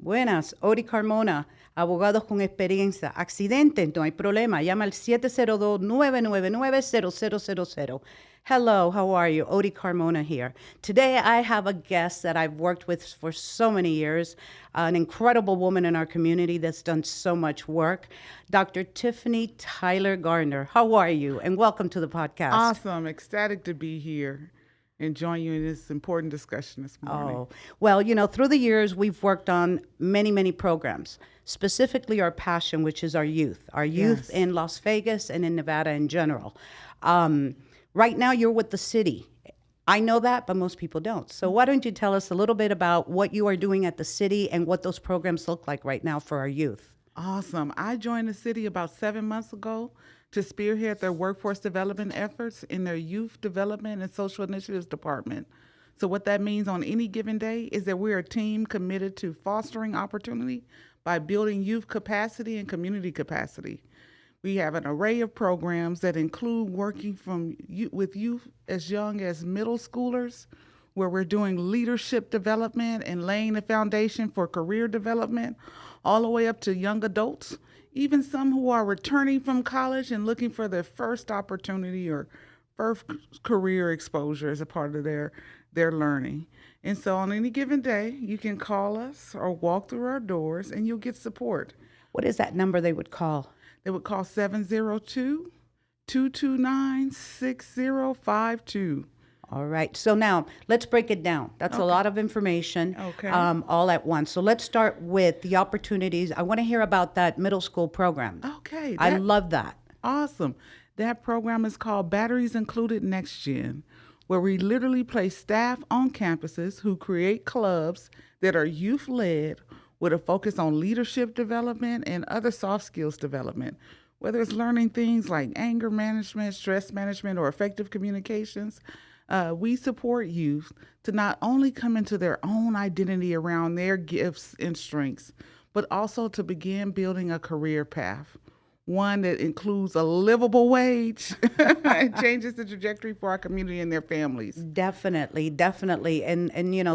Buenas, Ori Carmona, Abogados con Experiencia-Accidentes, no hay problema. Llama al 702-999-0000. Hello, how are you? Odi Carmona here. Today I have a guest that I've worked with for so many years, an incredible woman in our community that's done so much work, Dr. Tiffany Tyler Garner. How are you? And welcome to the podcast. Awesome. Ecstatic to be here and join you in this important discussion this morning. Oh, well, through the years, we've worked on many, many programs, specifically our passion, which is our youth Yes. in Las Vegas and in Nevada in general. Right now, you're with the city. I know that, but most people don't. So why don't you tell us a little bit about what you are doing at the city and what those programs look like right now for our youth? Awesome. I joined the city about 7 months ago to spearhead their workforce development efforts in their youth development and social initiatives department. So what that means on any given day is that we're a team committed to fostering opportunity by building youth capacity and community capacity. We have an array of programs that include working with youth as young as middle schoolers, where we're doing leadership development and laying the foundation for career development, all the way up to young adults, even some who are returning from college and looking for their first opportunity or first career exposure as a part of their learning. And so on any given day, you can call us or walk through our doors and you'll get support. What is that number they would call? They would call 702-229-6052. All right. So now let's break it down. That's a lot of information all at once. So let's start with the opportunities. I want to hear about that middle school program. Okay. I love that. Awesome. That program is called Batteries Included Next Gen, where we literally place staff on campuses who create clubs that are youth-led with a focus on leadership development and other soft skills development, whether it's learning things like anger management, stress management, or effective communications. We support youth to not only come into their own identity around their gifts and strengths, but also to begin building a career path, one that includes a livable wage and changes the trajectory for our community and their families. Definitely. And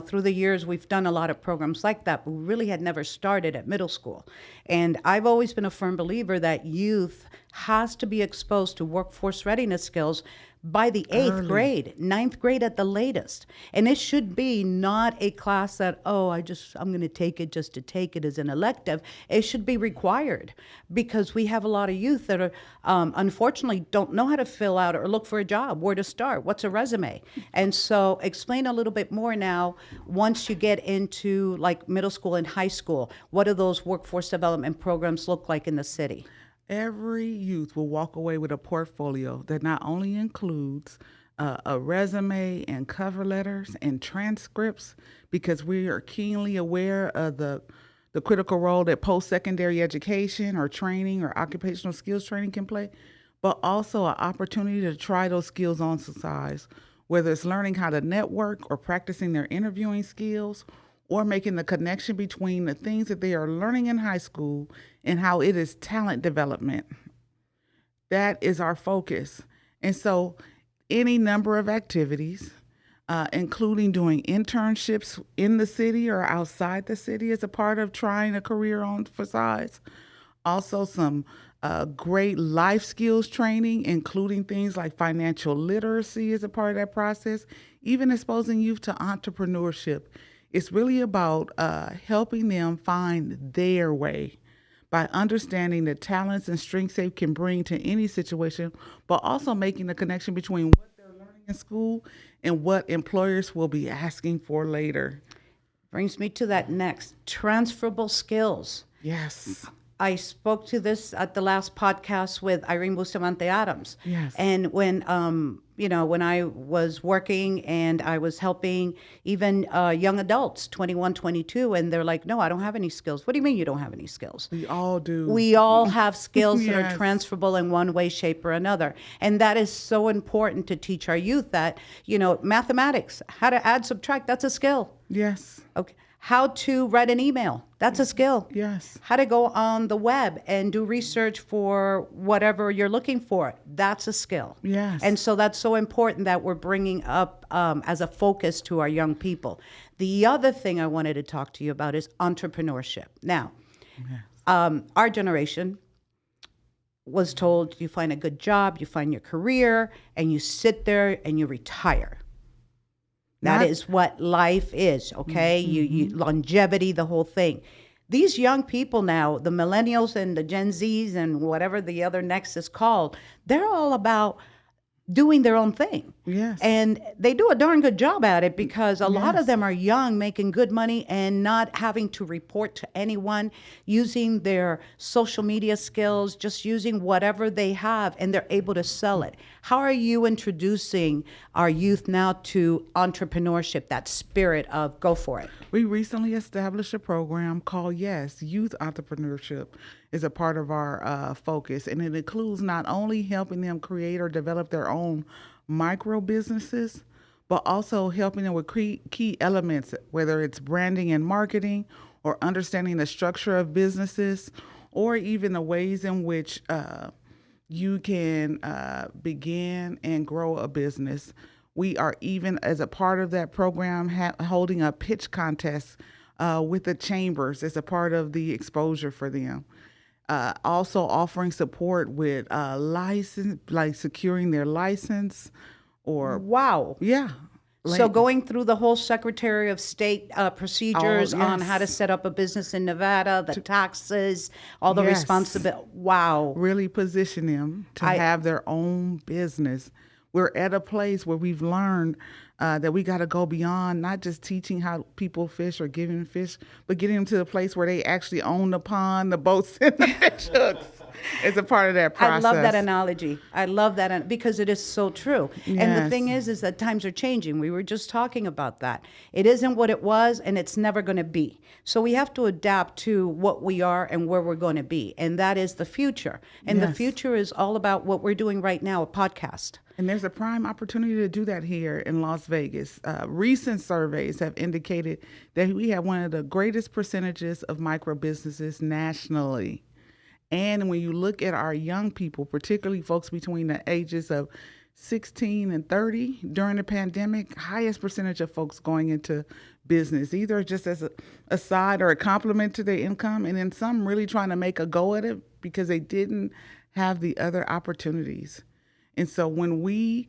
through the years, we've done a lot of programs like that, but we really had never started at middle school. And I've always been a firm believer that youth has to be exposed to workforce readiness skills by the 8th grade, 9th grade at the latest. And it should be not a class that, I'm going to take it just to take it as an elective. It should be required because we have a lot of youth that are, unfortunately, don't know how to fill out or look for a job, where to start, what's a resume. And so explain a little bit more now, once you get into like middle school and high school, what do those workforce development programs look like in the city? Every youth will walk away with a portfolio that not only includes a resume and cover letters and transcripts, because we are keenly aware of the critical role that post-secondary education or training or occupational skills training can play, but also an opportunity to try those skills on size, whether it's learning how to network or practicing their interviewing skills, or making the connection between the things that they are learning in high school and how it is talent development. That is our focus. And so any number of activities, including doing internships in the city or outside the city as a part of trying a career on for size. Also some great life skills training, including things like financial literacy as a part of that process, even exposing youth to entrepreneurship. It's really about helping them find their way by understanding the talents and strengths they can bring to any situation, but also making the connection between what they're learning in school and what employers will be asking for later. Brings me to that next, transferable skills. Yes. I spoke to this at the last podcast with Irene Bustamante Adams. Yes. And when I was working and I was helping even young adults, 21, 22, and they're like, no, I don't have any skills. What do you mean you don't have any skills? We all do. We all have skills that are Yes. transferable in one way, shape, or another. And that is so important to teach our youth that, mathematics, how to add, subtract, that's a skill. Yes. Okay. How to write an email. That's a skill. Yes. How to go on the web and do research for whatever you're looking for. That's a skill. Yes. And so that's so important that we're bringing up as a focus to our young people. The other thing I wanted to talk to you about is entrepreneurship. Now, our generation was told you find a good job, you find your career, and you sit there and you retire. That is what life is, okay? You longevity, the whole thing. These young people now, the millennials and the Gen Zs and whatever the other next is called, they're all about doing their own thing. Yes. And they do a darn good job at it because a lot of them are young, making good money and not having to report to anyone, using their social media skills, just using whatever they have, and they're able to sell it. How are you introducing our youth now to entrepreneurship, that spirit of go for it? We recently established a program called Youth Entrepreneurship is a part of our focus, and it includes not only helping them create or develop their own micro businesses, but also helping them with key elements, whether it's branding and marketing or understanding the structure of businesses, or even the ways in which you can begin and grow a business. We are even, as a part of that program, holding a pitch contest with the chambers as a part of the exposure for them. Also offering support with license, like securing their license or... Wow. Yeah. So going through the whole Secretary of State procedures on how to yes. set up a business in Nevada, the taxes, all the Yes. responsibility. Wow. Really position them to have their own business. We're at a place where we've learned that we got to go beyond not just teaching how people fish or giving fish, but getting them to the place where they actually own the pond, the boats, and the fish hooks. It's a part of that process. I love that analogy. I love that because it is so true. And the thing is that times are changing. We were just talking about that. It isn't what it was, and it's never going to be. So we have to adapt to what we are and where we're going to be. And that is the future. And the future is all about what we're doing right now, a podcast. And there's a prime opportunity to do that here in Las Vegas. Recent surveys have indicated that we have one of the greatest percentages of micro businesses nationally. And when you look at our young people, particularly folks between the ages of 16 and 30 during the pandemic, highest percentage of folks going into business, either just as a side or a complement to their income, and then some really trying to make a go at it because they didn't have the other opportunities. And so when we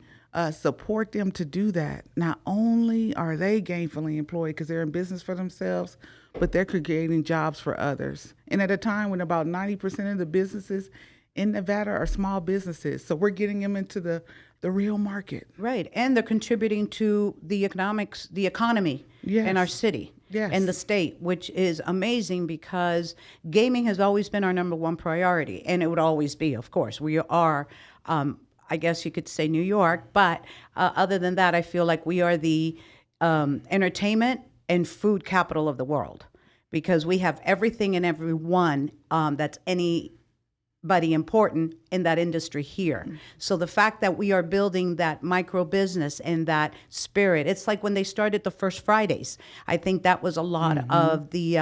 support them to do that, not only are they gainfully employed because they're in business for themselves, but they're creating jobs for others. And at a time when about 90% of the businesses in Nevada are small businesses. So we're getting them into the real market. Right. And they're contributing to the economy in our city and the state, which is amazing because gaming has always been our number one priority. And it would always be, of course. We are, I guess you could say New York. But other than that, I feel like we are the entertainment and food capital of the world because we have everything and everyone that's anybody important in that industry here. So the fact that we are building that micro business and that spirit, it's like when they started the First Fridays. I think that was a lot of the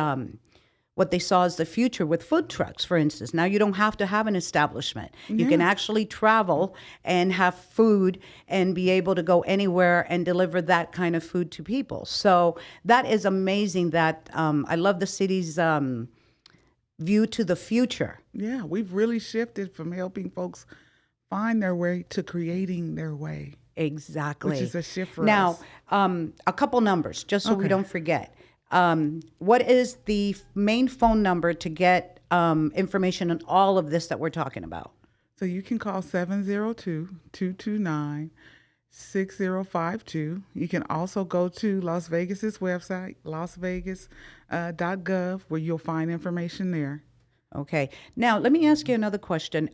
what they saw as the future with food trucks, for instance. Now you don't have to have an establishment. You can actually travel and have food and be able to go anywhere and deliver that kind of food to people. So that is amazing that I love the city's view to the future. Yeah, we've really shifted from helping folks find their way to creating their way. Exactly. Which is a shift for now, us. A couple numbers, just so we don't forget. What is the main phone number to get information on all of this that we're talking about? So you can call 702-229-6052. You can also go to Las Vegas's website, lasvegas.gov, where you'll find information there. Okay. Now, let me ask you another question.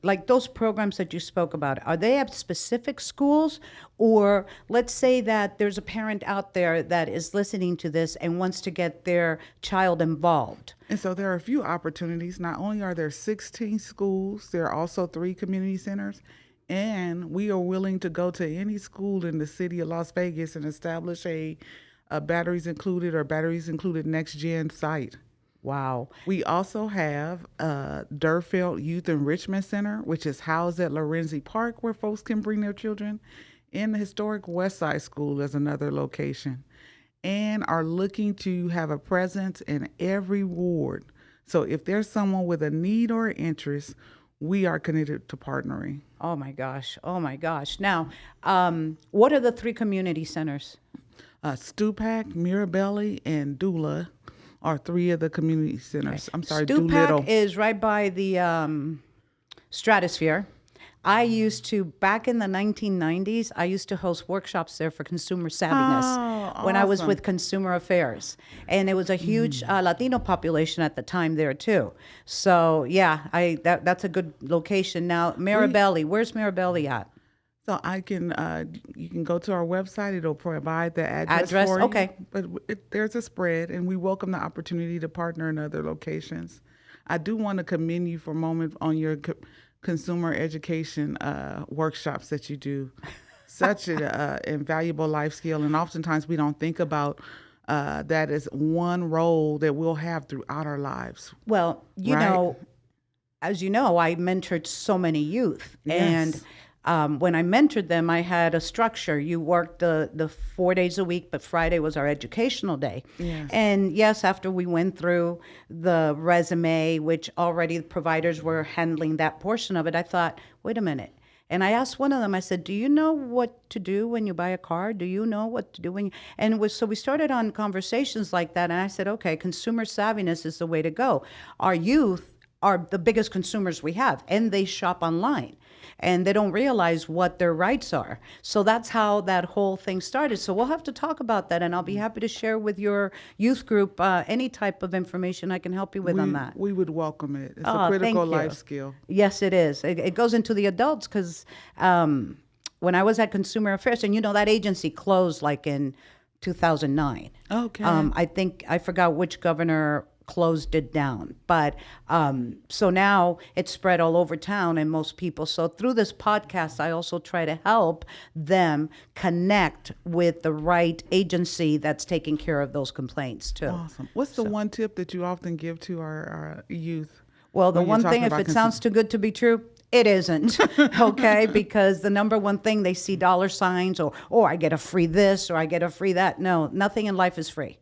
Like those programs that you spoke about, are they at specific schools? Or let's say that there's a parent out there that is listening to this and wants to get their child involved. And so there are a few opportunities. Not only are there 16 schools, there are also 3 community centers. And we are willing to go to any school in the city of Las Vegas and establish a batteries included or batteries included next gen site. Wow. We also have Durfeld Youth Enrichment Center, which is housed at Lorenzi Park, where folks can bring their children. And the historic West Side School is another location. And are looking to have a presence in every ward. So if there's someone with a need or interest, we are committed to partnering. Oh my gosh. Oh my gosh. Now, what are the 3 community centers? Stupac, Mirabelli, and Dula are 3 of the community centers. I'm sorry, Stupac Doolittle. is right by the Stratosphere. I used to, back in the 1990s, I used to host workshops there for consumer savviness when I was with Consumer Affairs. And it was a huge Latino population at the time there too. So yeah, that's a good location. Now, Mirabelli, where's Mirabelli at? So I can, you can go to our website. It'll provide the address for you. Okay. But there's a spread, and we welcome the opportunity to partner in other locations. I do want to commend you for a moment on your consumer education workshops that you do. Such an invaluable life skill, and oftentimes we don't think about that as one role that we'll have throughout our lives. Well, you know, as you know, I mentored so many youth, and when I mentored them, I had a structure. You worked the 4 days a week, but Friday was our educational day. Yes. And yes, after we went through the resume, which already the providers were handling that portion of it, I thought, wait a minute. And I asked one of them, I said, do you know what to do when you buy a car? Do you know what to do when you... And it was, so we started on conversations like that. And I said, okay, consumer savviness is the way to go. Our youth are the biggest consumers we have, and they shop online. And they don't realize what their rights are. So that's how that whole thing started. So we'll have to talk about that, and I'll be happy to share with your youth group any type of information I can help you with on that. We would welcome it. It's a critical life skill. Yes, it is. It goes into the adults because when I was at Consumer Affairs, and you know that agency closed like in 2009. Okay. I forgot which governor closed it down. But so now it's spread all over town and most people. So through this podcast, I also try to help them connect with the right agency that's taking care of those complaints too. Awesome. What's the one tip that you often give to our youth? Well, the one thing, if it sounds too good to be true, it isn't, okay? Because the number one thing, they see dollar signs or I get a free this or I get a free that. No, nothing in life is free.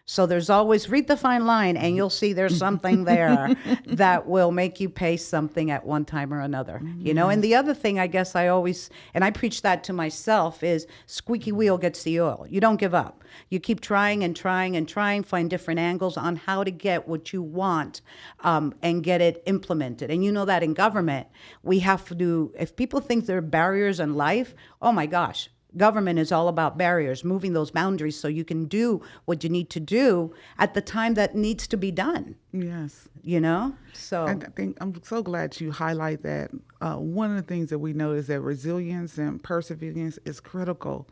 So there's always, read the fine line and you'll see there's something there that will make you pay something at one time or another, you know? And the other thing I guess I always, and I preach that to myself, is squeaky wheel gets the oil. You don't give up. You keep trying and trying and trying, find different angles on how to get what you want and get it implemented. And you know that in government, we have to do, if people think there are barriers in life, oh my gosh. Government is all about barriers, moving those boundaries so you can do what you need to do at the time that needs to be done. Yes. You know? So I think I'm so glad you highlight that. One of the things that we know is that resilience and perseverance is critical.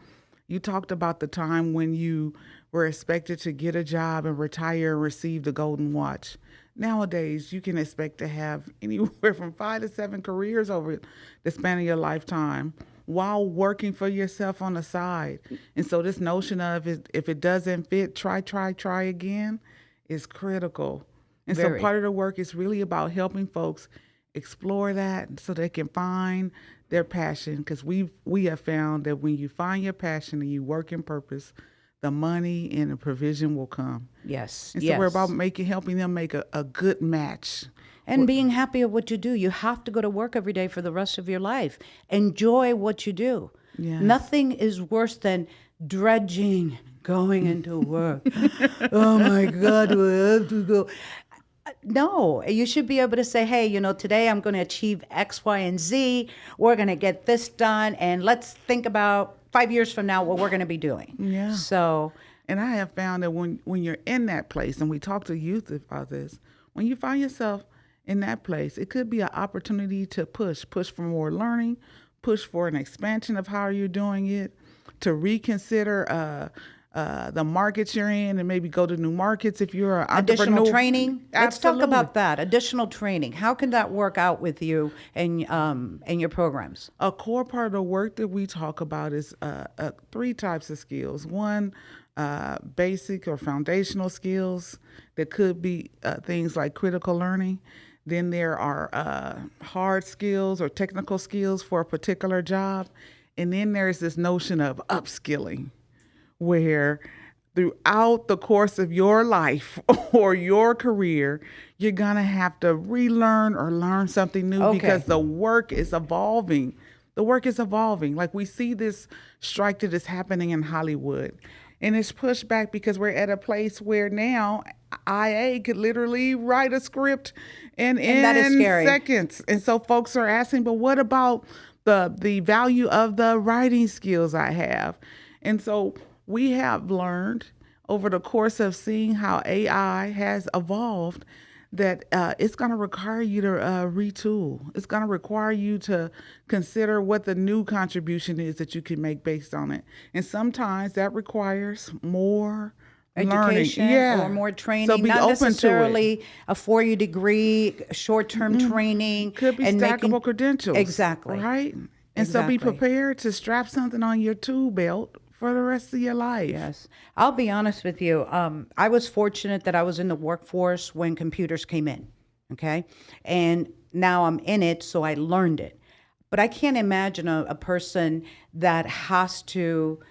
You talked about the time when you were expected to get a job and retire and receive the golden watch. Nowadays, you can expect to have anywhere from 5 to 7 careers over the span of your lifetime, while working for yourself on the side. And so this notion of if it doesn't fit, try again is critical. And so part of the work is really about helping folks explore that so they can find their passion. Because we have found that when you find your passion and you work in purpose, the money and the provision will come. Yes. And so we're about helping them make a good match. And being happy at what you do. You have to go to work every day for the rest of your life. Enjoy what you do. Yes. Nothing is worse than dredging, going into work. Oh my God, do I have to go? No, you should be able to say, hey, you know, today I'm going to achieve X, Y, and Z. We're going to get this done. And let's think about 5 years from now what we're going to be doing. Yeah. So, and I have found that when you're in that place, and we talk to youth about this, when you find yourself in that place, it could be an opportunity to push for more learning, push for an expansion of how you're doing it, to reconsider the markets you're in and maybe go to new markets if you're an Additional entrepreneur. training. Let's talk Absolutely. about that. Additional training. How can that work out with you in your programs? A core part of the work that we talk about is three types of skills. One, basic or foundational skills that could be things like critical learning. Then there are hard skills or technical skills for a particular job. And then there's this notion of upskilling, where throughout the course of your life or your career, you're going to have to relearn or learn something new because the work is evolving. The work is evolving. Like we see this strike that is happening in Hollywood. And it's pushed back because we're at a place where now IA could literally write a script in that is scary. seconds. And so folks are asking, but what about the value of the writing skills I have? And so we have learned over the course of seeing how AI has evolved that it's going to require you to retool. It's going to require you to consider what the new contribution is that you can make based on it. And sometimes that requires more education learning. Or more training, so be not open necessarily to it. A 4-year degree, short-term training. Could be stackable credentials. Exactly. Right? And so be prepared to strap something on your tool belt for the rest of your life. Yes. I'll be honest with you. I was fortunate that I was in the workforce when computers came in. Okay. And now I'm in it, so I learned it. But I can't imagine a person that has to,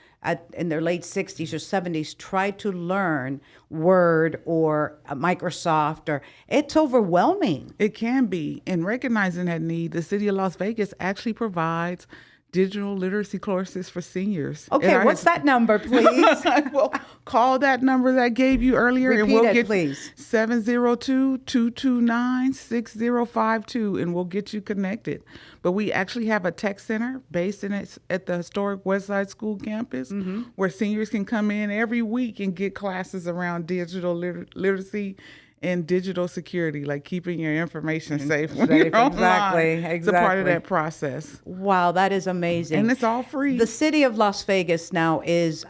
in their late 60s or 70s, try to learn Word or Microsoft, or it's overwhelming. It can be. And recognizing that need, the city of Las Vegas actually provides digital literacy courses for seniors. Okay, what's that number, please? Well, call that number that I gave you earlier. Repeat and we'll it, get please. 702-229-6052, and we'll get you connected. But we actually have a tech center based at the historic Westside School campus, where seniors can come in every week and get classes around digital literacy and digital security, like keeping your information safe when you're online. Exactly. It's a part of that process. Wow, that is amazing. And it's all free. The city of Las Vegas now is,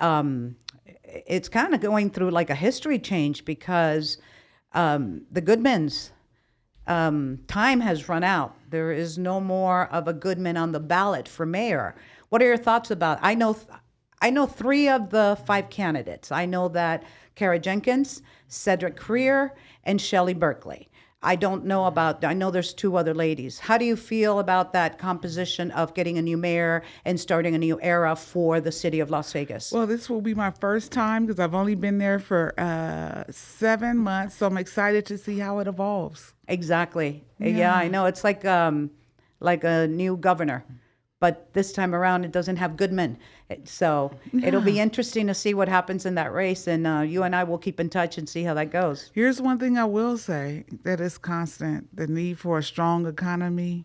it's kind of going through like a history change because the Goodmans, time has run out. There is no more of a Goodman on the ballot for mayor. What are your thoughts about? I know 3 of the 5 candidates. I know that Kara Jenkins, Cedric Creer, and Shelley Berkeley. I know there's 2 other ladies. How do you feel about that composition of getting a new mayor and starting a new era for the city of Las Vegas? Well, this will be my first time because I've only been there for 7 months. So I'm excited to see how it evolves. Exactly. Yeah, I know. It's like a new governor. But this time around, it doesn't have Goodman. So it'll be interesting to see what happens in that race. And you and I will keep in touch and see how that goes. Here's one thing I will say that is constant: the need for a strong economy,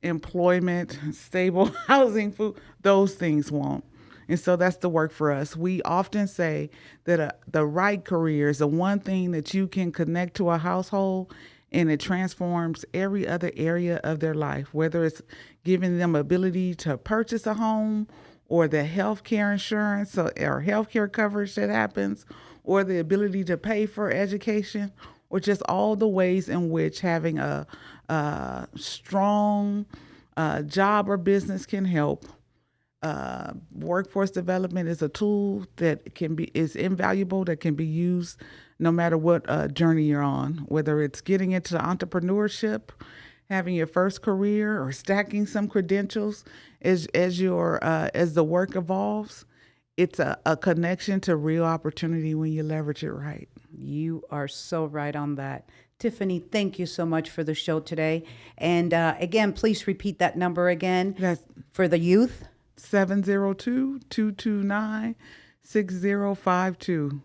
employment, stable housing, food, those things won't. And so that's the work for us. We often say that the right career is the one thing that you can connect to a household, and it transforms every other area of their life, whether it's giving them ability to purchase a home, or the health care insurance or health care coverage that happens, or the ability to pay for education, or just all the ways in which having a strong job or business can help. Workforce development is a tool that is invaluable, that can be used no matter what journey you're on, whether it's getting into entrepreneurship, having your first career, or stacking some credentials as the work evolves. It's a connection to real opportunity when you leverage it right. You are so right on that. Tiffany, thank you so much for the show today. And again, please repeat that number again. That's for the youth. 702-229-6052.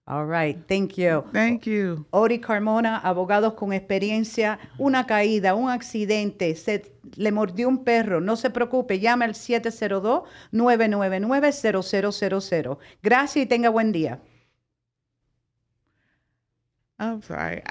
All right. Thank you. Thank you. Ori Carmona, abogados con experiencia. Una caída, un accidente, le mordió un perro. No se preocupe, llame al 702-999-0000. Gracias y tenga buen día. I'm sorry.